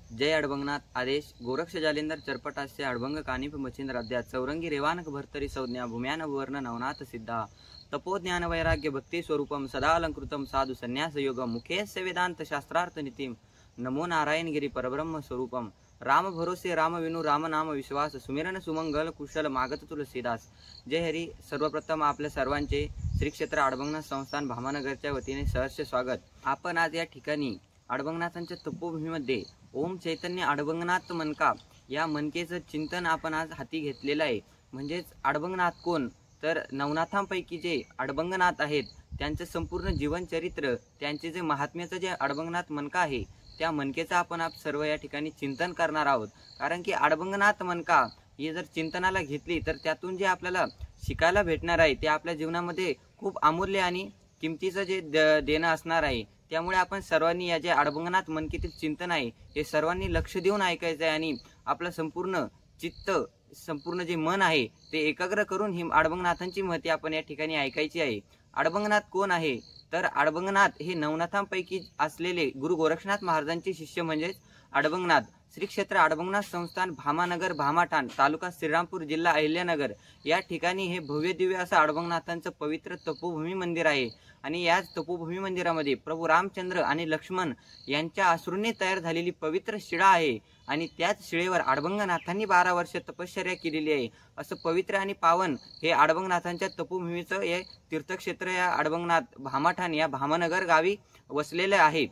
जय अडबंगनाथ आदेश गोरक्ष जालिंदर चरपटास्य अडबंग कानिप मचिंद्र अध्यात चौरंगी रेवानक भर्तरी संज्ञा भूम्यान भुवर्ण नवनाथ सिद्धा तपोज्ञान वैराग्य भक्ति स्वरूपम सदा अलंकृतम साधु संन्यास योगम मुखेस्य वेदांत शास्त्रार्थ नीतिम नमो नारायण गिरी परब्रह्म स्वरूपम राम भरोसे राम विनु राम नाम विश्वास सुमिरन सुमंगल कुशल मागत तुलसीदास। जय हरी। सर्वप्रथम आपल्या सर्वांचे श्री क्षेत्र अडबंगनाथ संस्थान भामानगरच्या वतीने सहर्ष स्वागत। आपण आज या ठिकाणी अडबंगनाथांच्या तपोभूमीमध्ये ओम चैतन्य अडबंगनाथ मनका या मनकेचं चिंतन आपण आज हाती घेतलेलं आहे। म्हणजेच अडबंगनाथ कोण, तर नवनाथांपैकी जे अडबंगनाथ आहेत त्यांचं संपूर्ण जीवनचरित्र, त्यांचे जे महात्म्याचं जे अडबंगनाथ मनका आहे त्या मनकेचं आपण सर्व या ठिकाणी चिंतन करणार आहोत। कारण की अडबंगनाथ मनका ही जर चिंतनाला घेतली तर त्यातून जे आपल्याला शिकायला भेटणार आहे ते आपल्या जीवनामध्ये खूप अमूल्य आणि किमतीचं जे देणं असणार आहे। त्यामुळे आपण सर्वांनी या जे अडबंगनाथ मनकेतील चिंतन आहे हे सर्वांनी लक्ष देऊन ऐकायचं आहे आणि आपलं संपूर्ण चित्त, संपूर्ण जे मन आहे ते एकाग्र करून ही अडबंगनाथांची महती आपण या ठिकाणी ऐकायची आहे। अडबंगनाथ कोण आहे, तर अडबंगनाथ हे नवनाथांपैकी असलेले गुरु गोरक्षनाथ महाराजांचे शिष्य म्हणजेच अडबंगनाथ। श्री क्षेत्र अडबंगनाथ संस्थान भामानगर भामाठाण तालुका श्रीरामपूर जिल्हा अहिल्यानगर या ठिकाणी हे भव्य दिव्य असं अडबंगनाथांचं पवित्र तपोभूमी मंदिर आहे। आणि याच तपोभूमी मंदिरामध्ये प्रभू रामचंद्र आणि लक्ष्मण यांच्या अश्रूंनी तयार झालेली पवित्र शिळा आहे आणि त्याच शिळेवर अडबंगनाथांनी 12 वर्ष तपश्चर्या केलेली आहे। असं पवित्र आणि पावन हे अडबंगनाथांच्या तपोभूमीचं हे तीर्थक्षेत्र या अडबंगनाथ भामाठाण या भामानगर गावी वसलेलं आहे।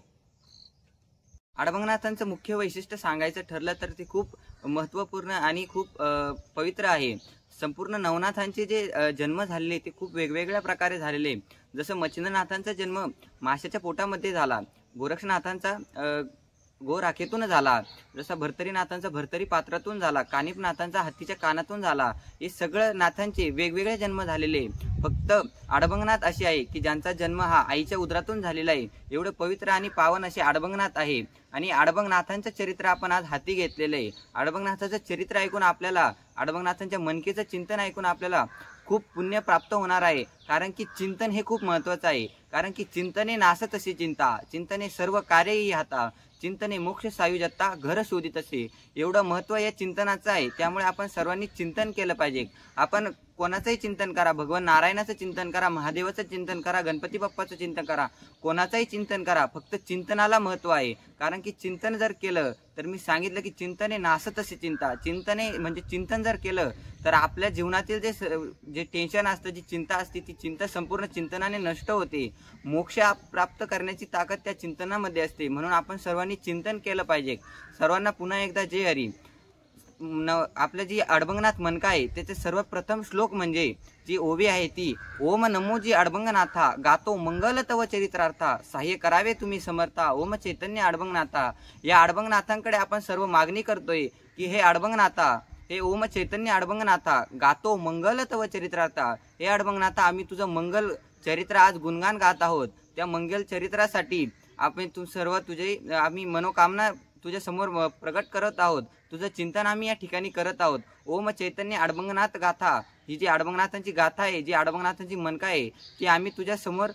अडबंगनाथांचं मुख्य वैशिष्ट्य सांगायचं ठरलं तर ते खूप महत्त्वपूर्ण आणि खूप पवित्र आहे। संपूर्ण नवनाथांचे जे जन्म झालेले ते खूप वेगवेगळ्या प्रकारे झालेले। जसं मच्छिंद्रनाथांचा जन्म माशाच्या पोटामध्ये झाला, गोरक्षनाथांचा गोराखेतून झाला, जसा भर्तरीनाथांचा भर्तरी पात्रातून झाला, कानिपनाथांचा हत्तीच्या कानातून झाला। हे सगळं नाथांचे वेगवेगळे जन्म झालेले। फक्त अडबंगनाथ असे आहे की ज्यांचा जन्म हा आईच्या उदरातून झालेला आहे। एवढं पवित्र आणि पावन असे अडबंगनाथ आहे आणि अडबंगनाथांचं चरित्र आपण आज हाती घेतलेलं आहे। अडबंगनाथाचं चरित्र ऐकून आपल्याला, अडबंगनाथांच्या मनकेचं चिंतन ऐकून आपल्याला खूप पुण्य प्राप्त होणार आहे। कारण की चिंतन हे खूप महत्त्वाचं आहे। कारण की चिंतने नासत असे चिंता, चिंतने सर्व कार्यही हाता, चिंतने मोक्ष सायुजता घर शोधित असे। एवढं महत्त्व या चिंतनाचं आहे। त्यामुळे आपण सर्वांनी चिंतन केलं पाहिजे। आपण कोणाचंही चिंतन करा, भगवान नारायणाचं चिंतन करा, महादेवाचं चिंतन करा, गणपती बाप्पाचं चिंतन करा, कोणाचंही चिंतन करा, फक्त चिंतनाला महत्त्व आहे। कारण की चिंतन जर केलं तर मी सांगितलं की चिंतने नासत असे चिंता, चिंतने म्हणजे चिंतन जर केलं तर आपल्या जीवनातील जे टेन्शन असतं, जी चिंता असते ती चिंता संपूर्ण चिंतनाने नष्ट होते। मोक्ष प्राप्त करण्याची ताकद त्या चिंतनामध्ये असते। म्हणून आपण सर्वांनी चिंतन केलं पाहिजे। सर्वांना पुन्हा एकदा जय हरी। आपलं जी अडबंगनाथ मनका आहे त्याचे सर्वप्रथम श्लोक म्हणजे जी ओवी आहे ती ओम नमो जी अडबंगनाथा गातो मंगल तव चरित्रार्था सहाय्य करावे तुम्ही समर्था ओम चैतन्य अडबंगनाथा। या अडबंगनाथांकडे आपण सर्व मागणी करतोय की हे अडबंगनाथा, हे ओम चैतन्य अडबंगनाथा गातो मंगल तव चरित्रार्था। हे अडबंगनाथा, आम्ही तुझं मंगल चरित्र आज गुणगान गात आहोत। त्या मंगल चरित्रासाठी आपण आम्ही मनोकामना तुझ्या समोर प्रगट करत आहोत। तुझं चिंतन आम्ही या ठिकाणी करत आहोत। ओम चैतन्य अडबंगनाथ गाथा, ही जी अडबंगनाथांची गाथा आहे, जी अडबंगनाथांची मनका आहे ती आम्ही तुझ्या समोर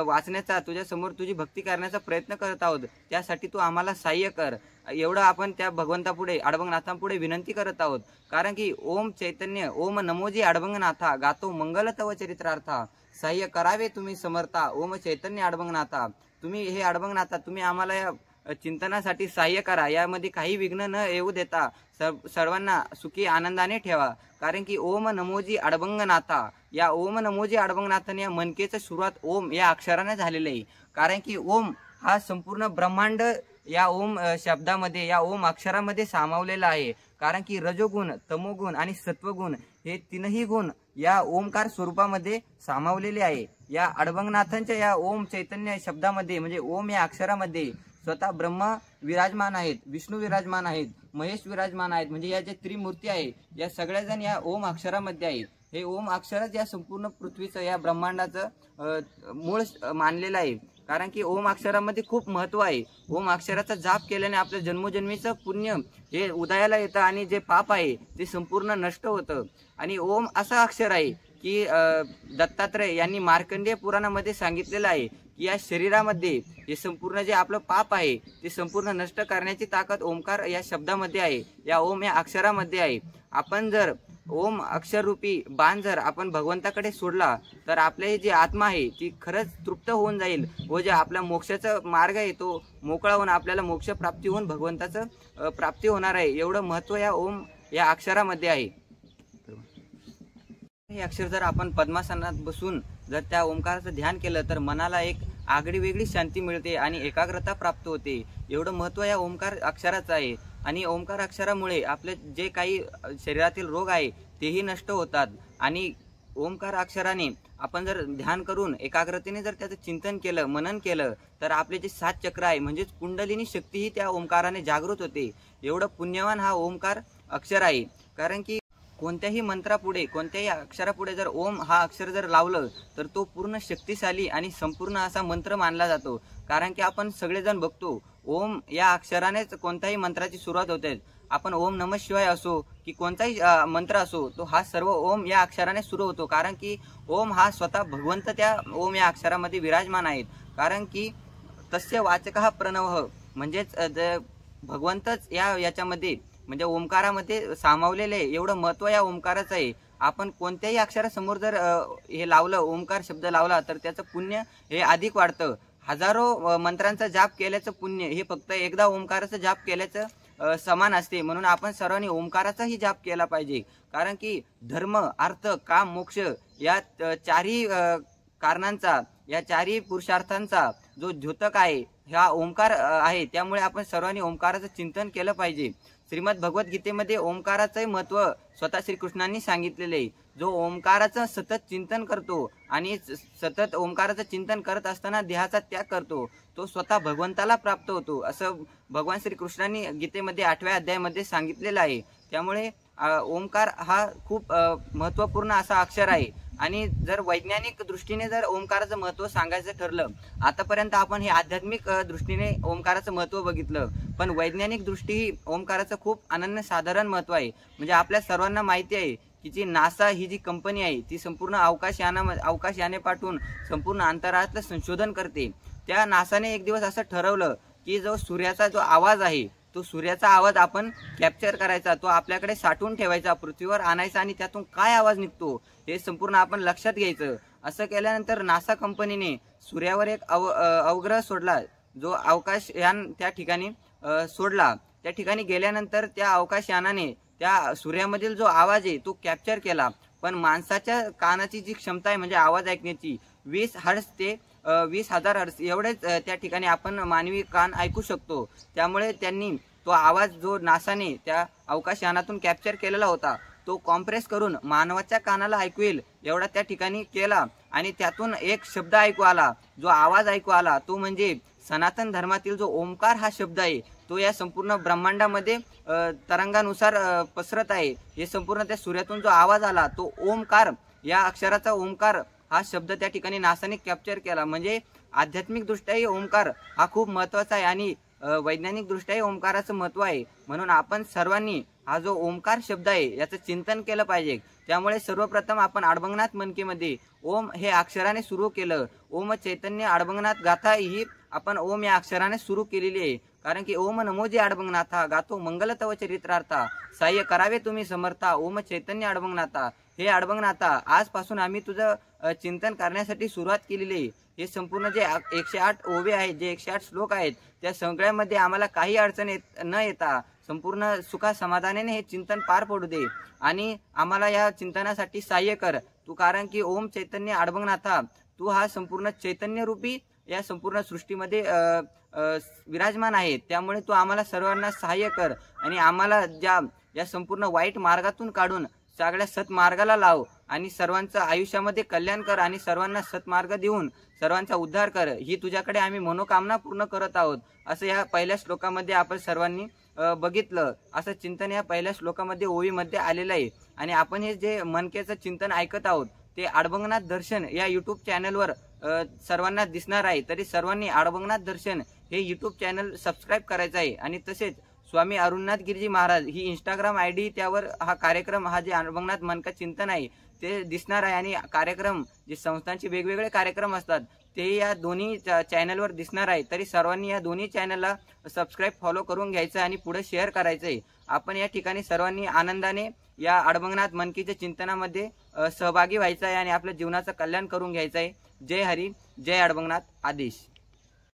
वाचण्याचा, तुझ्या समोर तुझी भक्ती करण्याचा प्रयत्न करत आहोत। त्यासाठी तू आम्हाला सहाय्य कर, एवढं आपण त्या भगवंतापुढे अडबंगनाथांपुढे विनंती करत आहोत। कारण की ओम चैतन्य ओम नमोजी अडबंगनाथा गातो मंगल तव चरित्रार्था सहाय्य करावे तुम्ही समर्था ओम चैतन्य अडबंगनाथा। तुम्ही हे अडबंगनाथा, तुम्ही आम्हाला या चिंतनासाठी सहाय्य करा। यामध्ये काही विघ्न न येऊ देता सर्वांना सुखी आनंदाने ठेवा। कारण की ओम नमोजी अडबंगनाथा, या ओम नमोजी अडबंगनाथाने या मनकेचं सुरुवात ओम या अक्षराने झालेलं आहे। कारण की ओम हा संपूर्ण ब्रह्मांड या ओम शब्दामध्ये, या ओम अक्षरामध्ये सामावलेला आहे। कारण की रजोगुण, तमोगुण आणि सत्वगुण हे तीनही गुण या ओमकार स्वरूपामध्ये सामावलेले आहे। या अडबंगनाथांच्या या ओम चैतन्य शब्दामध्ये म्हणजे ओम या अक्षरामध्ये स्वतः ब्रह्मा विराजमान आहेत, विष्णू विराजमान आहेत, महेश विराजमान आहेत। म्हणजे या ज्या त्रिमूर्ती आहे या सगळ्या जण या ओम अक्षरामध्ये आहेत। हे ओम अक्षरच या संपूर्ण पृथ्वीचं, या ब्रह्मांडाचं मूळ मानलेलं आहे। कारण की ओम अक्षरामध्ये खूप महत्त्व आहे। ओम अक्षराचा जाप केल्याने आपल्या जन्मोजन्मीचं पुण्य हे उदयाला येतं आणि जे पाप आहे ते संपूर्ण नष्ट होतं। आणि ओम असं अक्षर आहे की दत्तात्रय यांनी मार्कंडेय पुराणामध्ये सांगितलेलं आहे की या शरीरामध्ये हे संपूर्ण जे आपलं पाप आहे ते संपूर्ण नष्ट करण्याची ताकद ओमकार या शब्दामध्ये आहे, या ओम या अक्षरामध्ये आहे. आपण जर ओम अक्षररूपी बाण जर आपण भगवंताकडे सोडला तर आपले जी आत्मा आहे ती खरंच तृप्त होऊन जाईल व जे आपला मोक्षाचा मार्ग आहे तो मोकळा होऊन आपल्याला मोक्ष प्राप्ती होऊन भगवंताचं प्राप्ती होणार आहे. एवढं महत्त्व या ओम या अक्षरामध्ये आहे. हे अक्षर जर आपण पद्मासनात बसून जर त्या ओंकाराचं ध्यान केलं तर मनाला एक आगळी वेगळी शांती मिळते आणि एकाग्रता प्राप्त होते. एवढं महत्त्व या ओंकार अक्षराचं आहे. आणि ओंकार अक्षरामुळे आपले जे काही शरीरातील रोग आहे तेही नष्ट होतात. आणि ओंकार अक्षराने आपण जर ध्यान करून एकाग्रतेने जर त्याचं चिंतन केलं, मनन केलं तर आपले जे 7 चक्र आहे म्हणजेच कुंडलिनी शक्तीही त्या ओंकाराने जागृत होते. एवढं पुण्यवान हा ओंकार अक्षर आहे. कारण की कोणत्याही मंत्रापुढे, कोणत्याही अक्षरापुढे जर ओम हा अक्षर जर लावलं तर तो पूर्ण शक्तिशाली आणि संपूर्ण असा मंत्र मानला जातो. कारण की आपण सगळेजण बघतो ओम या अक्षरानेच कोणत्याही मंत्राची सुरुवात होते. आपण ओम नमः शिवाय असो की कोणताही मंत्र असो तो हा सर्व ओम या अक्षराने सुरू होतो. कारण की ओम हा स्वतः भगवंत त्या ओम या अक्षरामध्ये विराजमान आहेत. कारण की तस्य वाचकः प्रणवः म्हणजेच भगवंतच याच्यामध्ये म्हणजे ओंकारामध्ये सामावलेले आहे. एवढं महत्त्व या ओंकाराचं आहे. आपण कोणत्याही अक्षरासमोर जर हे लावलं, ओंकार शब्द लावला तर त्याचं पुण्य हे अधिक वाढतं. हजारो मंत्रांचा जाप केल्याचं पुण्य हे फक्त एकदा ओंकाराचा जाप केल्याचं समान असते. म्हणून आपण सर्वांनी ओंकाराचाही जाप केला पाहिजे. कारण की धर्म, अर्थ, काम, मोक्ष या चारही कारणांचा, या चारही पुरुषार्थांचा जो द्योतक आहे हा ओंकार आहे. त्यामुळे आपण सर्वांनी ओंकाराचं चिंतन केलं पाहिजे. श्रीमद भगवद्गीतेमध्ये ओंकाराचं महत्त्व स्वतः श्रीकृष्णांनी सांगितलेले आहे. जो ओंकाराचं सतत चिंतन करतो आणि सतत ओंकाराचं चिंतन करत असताना देहाचा त्याग करतो तो स्वतः भगवंताला प्राप्त होतो, असं भगवान श्रीकृष्णांनी गीतेमध्ये 8व्या अध्यायामध्ये सांगितलेलं आहे. त्यामुळे ओंकार हा खूप महत्त्वपूर्ण असा अक्षर आहे. आणि जर वैज्ञानिक दृष्टीने जर ओंकाराचं महत्त्व सांगायचं ठरलं, आतापर्यंत आपण हे आध्यात्मिक दृष्टीने ओंकाराचं महत्त्व बघितलं, पण वैज्ञानिक दृष्टी ओंकाराचं खूप अनन्यसाधारण महत्त्व आहे. म्हणजे आपल्या सर्वांना माहिती आहे की जी नासा ही जी कंपनी आहे ती संपूर्ण अवकाश याने पाठवून संपूर्ण अंतराळातलं संशोधन करते. त्या नासाने एक दिवस असं ठरवलं की जो सूर्याचा जो आवाज आहे तो सूर्याचा आवाज आपण कॅप्चर करायचा, तो आपल्याकडे साठवून ठेवायचा, पृथ्वीवर आणायचा आणि त्यातून काय आवाज निघतो हे संपूर्ण आपण लक्षात घ्यायचं. असं केल्यानंतर नासा कंपनीने सूर्यावर एक अवग्रह सोडला, जो अवकाशयान त्या ठिकाणी सोडला. त्या ठिकाणी गेल्यानंतर त्या अवकाशयानाने त्या सूर्यामधील जो आवाज आहे तो कॅप्चर केला. पण माणसाच्या कानाची जी क्षमता आहे म्हणजे आवाज ऐकण्याची 20 हर्ट्झ ते 20,000 हर्ट्झ एवढेच त्या ठिकाणी आपण मानवी कान ऐकू शकतो. त्यामुळे त्यांनी तो आवाज जो नासाने त्या अवकाशयानातून कॅप्चर केलेला होता तो कॉम्प्रेस करून मानवाच्या कानाला ऐकू येईल एवढा त्या ठिकाणी केला. आणि त्यातून एक शब्द ऐकू आला, जो आवाज ऐकू आला तो म्हणजे सनातन धर्मातील जो ओंकार हा शब्द आहे तो या संपूर्ण ब्रह्मांडामध्ये तरंगानुसार पसरत आहे. हे संपूर्ण त्या सूर्यातून जो आवाज आला तो ओंकार, या अक्षराचा ओंकार हा शब्द त्या ठिकाणी नासाने कॅप्चर केला. म्हणजे आध्यात्मिक दृष्ट्याही ओंकार हा खूप महत्त्वाचा आहे आणि वैज्ञानिक दृष्ट्याही ओंकाराचं महत्त्व आहे. म्हणून आपण सर्वांनी हा जो ओंकार शब्द आहे याचं चिंतन केलं पाहिजे. त्यामुळे सर्वप्रथम आपण अडभंगनाथ मनकेमध्ये ओम हे अक्षराने सुरू केलं. ओम चैतन्य अडभंगनाथ गाथा ही आपण ओम या अक्षराने सुरू केलेली आहे. कारण की ओम नमोजी अडभंगनाथा गातो मंगल तव चरित्रार्था, साह्य करावे तुम्ही समर्था, ओम चैतन्य अडभंगनाथा. हे अडभंगनाथा आजपासून आम्ही तुझं चिंतन करण्यासाठी सुरुवात केलेली आहे. हे संपूर्ण जे 108 ओवे आहेत, जे 108 श्लोक आहेत त्या सगळ्यामध्ये आम्हाला काही अडचण न येता संपूर्ण सुखा समाधानाने हे चिंतन पार पडू दे आणि आम्हाला या चिंतनासाठी सहाय्य कर तू. कारण की ओम चैतन्य अडभंगनाथा तू हा संपूर्ण चैतन्य रूपी या संपूर्ण सृष्टीमध्ये विराजमान आहे. त्यामुळे तू आम्हाला सर्वांना सहाय्य कर आणि आम्हाला या संपूर्ण वाईट मार्गातून काढून सगळ्या सत्मार्गाला लाव आणि सर्वांचं आयुष्यामध्ये कल्याण कर आणि सर्वांना सत्मार्ग देऊन सर्वांचा उद्धार कर. ही तुझ्याकडे आम्ही मनोकामना पूर्ण करत आहोत. असं या पहिल्या श्लोकामध्ये आपण सर्वांनी बघितलं. असं चिंतन या पहिल्या श्लोकामध्ये ओवीमध्ये आलेलं आहे. आणि आपण हे जे मनकेचं चिंतन ऐकत आहोत ते अडभंगनाथ दर्शन या यूट्यूब चॅनलवर सर्वांना दिसणार आहे. तरी सर्वांनी अडभंगनाथ दर्शन हे यूट्यूब चॅनल सबस्क्राईब करायचं आहे. आणि तसेच स्वामी अरुणनाथ गिरजी महाराज ही इंस्टाग्राम ID त्यावर हा कार्यक्रम, हा जे अडभंगनाथ मनका चिंतन आहे ते दिसणार आहे. आणि कार्यक्रम जे संस्थांचे वेगवेगळे कार्यक्रम असतात ते या दोन्ही चॅनलवर दिसणार आहे। तरी सर्वांनी या दोन्ही चॅनलला सबस्क्राईब फॉलो करून घ्यायचं आणि पुढे शेअर करायचं आहे। आपण या ठिकाणी सर्वांनी आनंदाने या अडबंगनाथ मनकीच्या चिंतनामध्ये सहभागी व्हायचं आहे आणि आपल्या जीवनाचं कल्याण करून घ्यायचं आहे। जय हरी, जय अडबंगनाथ, आदेश।